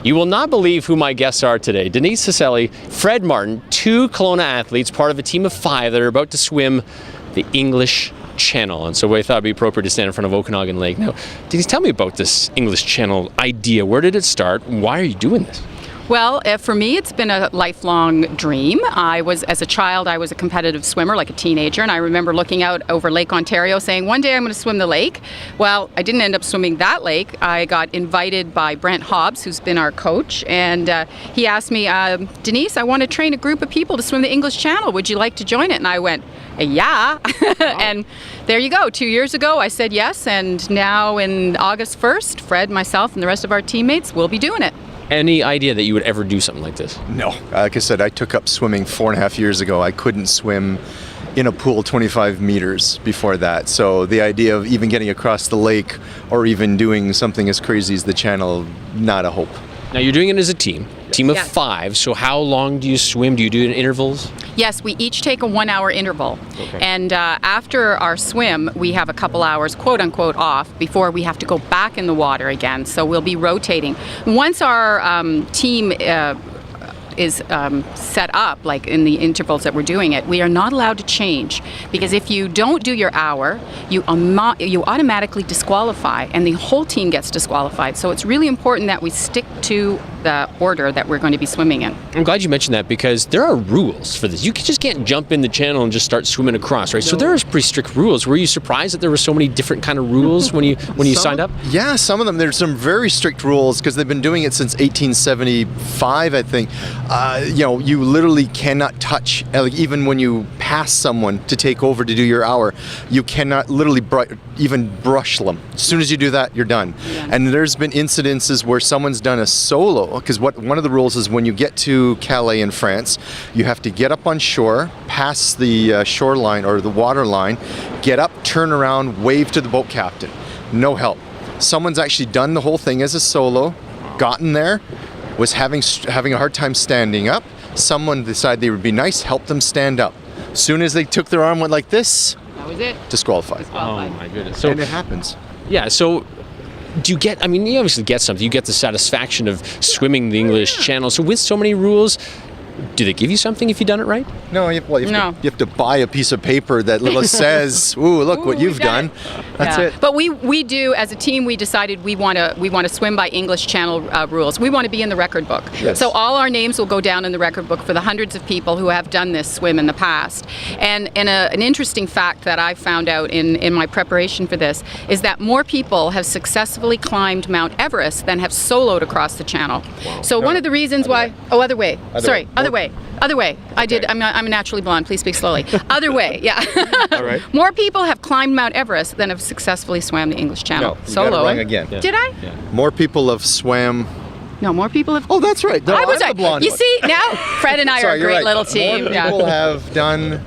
You will not believe who my guests are today. Denice Cesselli, Phread Martin, 2 Kelowna athletes, part of a team of 5 that are about to swim the English Channel. And so I thought it'd be appropriate to stand in front of Okanagan Lake. Now, Denice, tell me about this English Channel idea. Where did it start? Why are you doing this? Well, for me, it's been a lifelong dream. As a child, I was a competitive swimmer, like a teenager, and I remember looking out over Lake Ontario saying, one day I'm going to swim the lake. Well, I didn't end up swimming that lake. I got invited by Brent Hobbs, who's been our coach, and he asked me, Denice, I want to train a group of people to swim the English Channel. Would you like to join it? And I went, yeah. And there you go. 2 years ago, I said yes, and now in August 1st, Phread, myself, and the rest of our teammates will be doing it. Any idea that you would ever do something like this? No. Like I said, I took up swimming 4.5 years ago. I couldn't swim in a pool 25 meters before that. So the idea of even getting across the lake or even doing something as crazy as the channel, not a hope. Now you're doing it as a team of Yes. 5. So how long do you swim? Do you do it in intervals? Yes, we each take a 1 hour interval. Okay. And after our swim, we have a couple hours, quote unquote, off before we have to go back in the water again. So we'll be rotating. Once our team is set up, like in the intervals that we're doing it, we are not allowed to change, because if you don't do your hour, you automatically disqualify, and the whole team gets disqualified. So it's really important that we stick to the order that we're going to be swimming in. I'm glad you mentioned that, because there are rules for this. You just can't jump in the channel and just start swimming across, right? No. So there are pretty strict rules. Were you surprised that there were so many different kind of rules when you signed up? Yeah, some of them. There's some very strict rules because they've been doing it since 1875, I think. You literally cannot touch, like even when you pass someone to take over to do your hour, you cannot literally even brush them. As soon as you do that, you're done. Yeah. And there's been incidences where someone's done a solo, because one of the rules is when you get to Calais in France, you have to get up on shore, pass the shoreline or the water line, get up, turn around, wave to the boat captain. No help. Someone's actually done the whole thing as a solo, gotten there, was having a hard time standing up. Someone decided they would be nice, helped them stand up. As soon as they took their arm, went like this, that was it. Disqualified. Oh my goodness. And it happens. Yeah, so do you get, you obviously get something. You get the satisfaction of swimming the English Channel. So with so many rules, do they give you something if you've done it right? No, you have to buy a piece of paper that says, "Ooh, look what you've done." That's it. But we do, as a team, we decided we want to swim by English Channel rules. We want to be in the record book. Yes. So all our names will go down in the record book for the hundreds of people who have done this swim in the past. And an interesting fact that I found out in my preparation for this is that more people have successfully climbed Mount Everest than have soloed across the channel. Wow. So one of the reasons why... Other way. Other way. I'm naturally blonde. Please speak slowly. Other way. Yeah. All right. More people have climbed Mount Everest than have successfully swam the English Channel. No, you solo. got it wrong again. Yeah. Did I? Yeah. More people have swam. No, more people have. Oh, that's right. No, I was I'm the blonde You one. see, now Phread and I are a great right. little team. More people have done.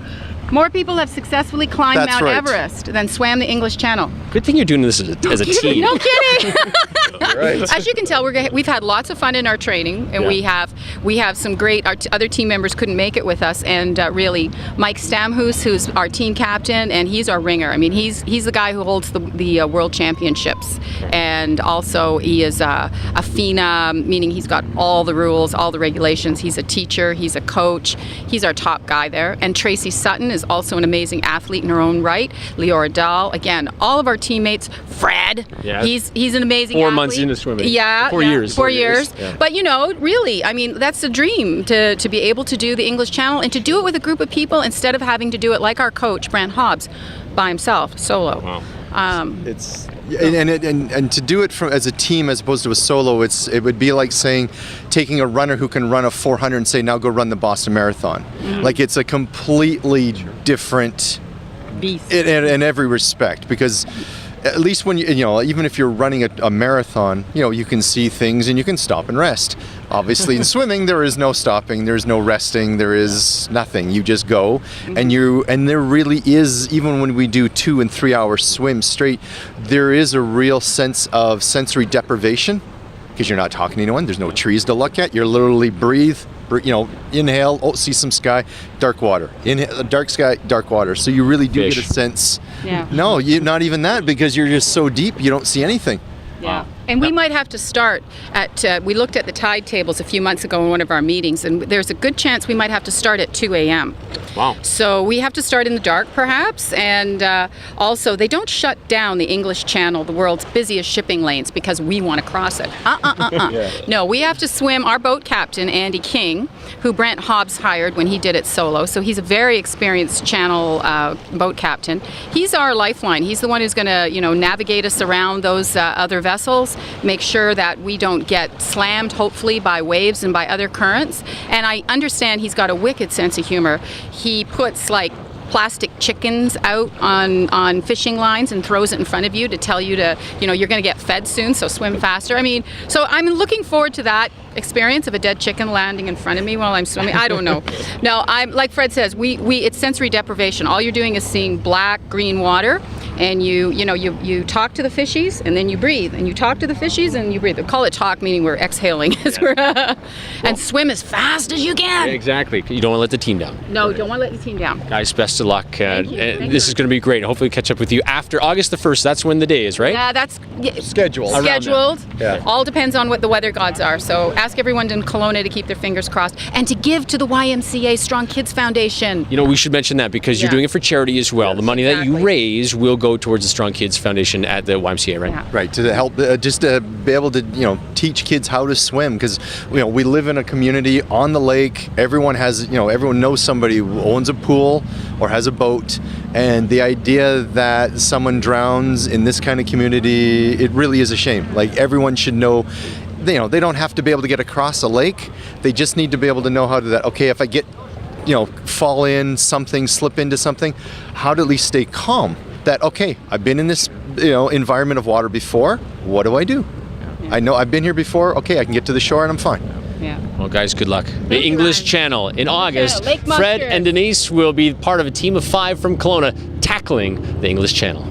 More people have successfully climbed That's Mount right. Everest than swam the English Channel. Good thing you're doing this as a team. No kidding. Right. As you can tell, we've had lots of fun in our training, and we have some great. Our other team members couldn't make it with us, and really, Mike Stamhus, who's our team captain, and he's our ringer. I mean, he's the guy who holds the world championships, and also he is a FINA, meaning he's got all the rules, all the regulations. He's a teacher, he's a coach, he's our top guy there. And Tracy Sutton is also an amazing athlete in her own right. Leora Dahl, again, all of our teammates. Phread, he's an amazing 4 athlete. months into swimming. Yeah, 4 years. 4 years. Yeah. But really, I mean, that's the dream, to be able to do the English Channel and to do it with a group of people instead of having to do it like our coach, Brent Hobbs, by himself, solo. Wow. And to do it as a team as opposed to a solo, it would be like saying taking a runner who can run a 400 and say, now go run the Boston Marathon. Mm-hmm. Like, it's a completely different beast in every respect, because at least when even if you're running a marathon, you can see things and you can stop and rest. Obviously, in swimming, there is no stopping, there's no resting, there is nothing. You just go, and there really is, even when we do 2 and 3 hour swims straight, there is a real sense of sensory deprivation, because you're not talking to anyone. There's no trees to look at. You're literally breathe. Inhale, see some sky, dark water. Inhale, dark sky, dark water. So you really do get a sense. Yeah. No, not even that, because you're just so deep, you don't see anything. Yeah. And we might have to start at, we looked at the tide tables a few months ago in one of our meetings, and there's a good chance we might have to start at 2 a.m. Wow. So we have to start in the dark, perhaps, and also they don't shut down the English Channel, the world's busiest shipping lanes, because we want to cross it. Yeah. No, we have to swim. Our boat captain, Andy King, who Brent Hobbs hired when he did it solo, so he's a very experienced Channel boat captain. He's our lifeline. He's the one who's going to, navigate us around those other vessels, make sure that we don't get slammed, hopefully, by waves and by other currents. And I understand he's got a wicked sense of humor. He puts like plastic chickens out on fishing lines and throws it in front of you to tell you to, you're going to get fed soon, so swim faster. I mean, so I'm looking forward to that experience of a dead chicken landing in front of me while I'm swimming. I don't know. No, I'm like Phread says, it's sensory deprivation. All you're doing is seeing black, green water, and you talk to the fishies and then you breathe, and you talk to the fishies and you breathe. They call it talk, meaning we're exhaling and swim as fast as you can. Exactly. You don't want to let the team down. No, don't want to let the team down. Guys, best of luck. Thank you. This is going to be great. Hopefully catch up with you after August the 1st. That's when the day is, right? Yeah, that's Scheduled. scheduled. Yeah. All depends on what the weather gods are. So ask everyone in Kelowna to keep their fingers crossed and to give to the YMCA Strong Kids Foundation. We should mention that because you're Yeah. doing it for charity as well. Yes, The money that you exactly. raise will go towards the Strong Kids Foundation at the YMCA, right? Yeah. Right, to help just to be able to teach kids how to swim, because we live in a community on the lake. Everyone has everyone knows somebody who owns a pool or has a boat, and the idea that someone drowns in this kind of community, it really is a shame. Like, everyone should know. They don't have to be able to get across a lake. They just need to be able to know how to that. Okay, if I get fall in something, slip into something, how to at least stay calm. That, okay, I've been in this environment of water before. What do I do? Yeah. I know I've been here before. Okay, I can get to the shore and I'm fine. Yeah. Well, guys, good luck. The Thank you, English Ryan. Channel in August. Lake Phread Mustard. and Denice will be part of a team of 5 from Kelowna tackling the English Channel.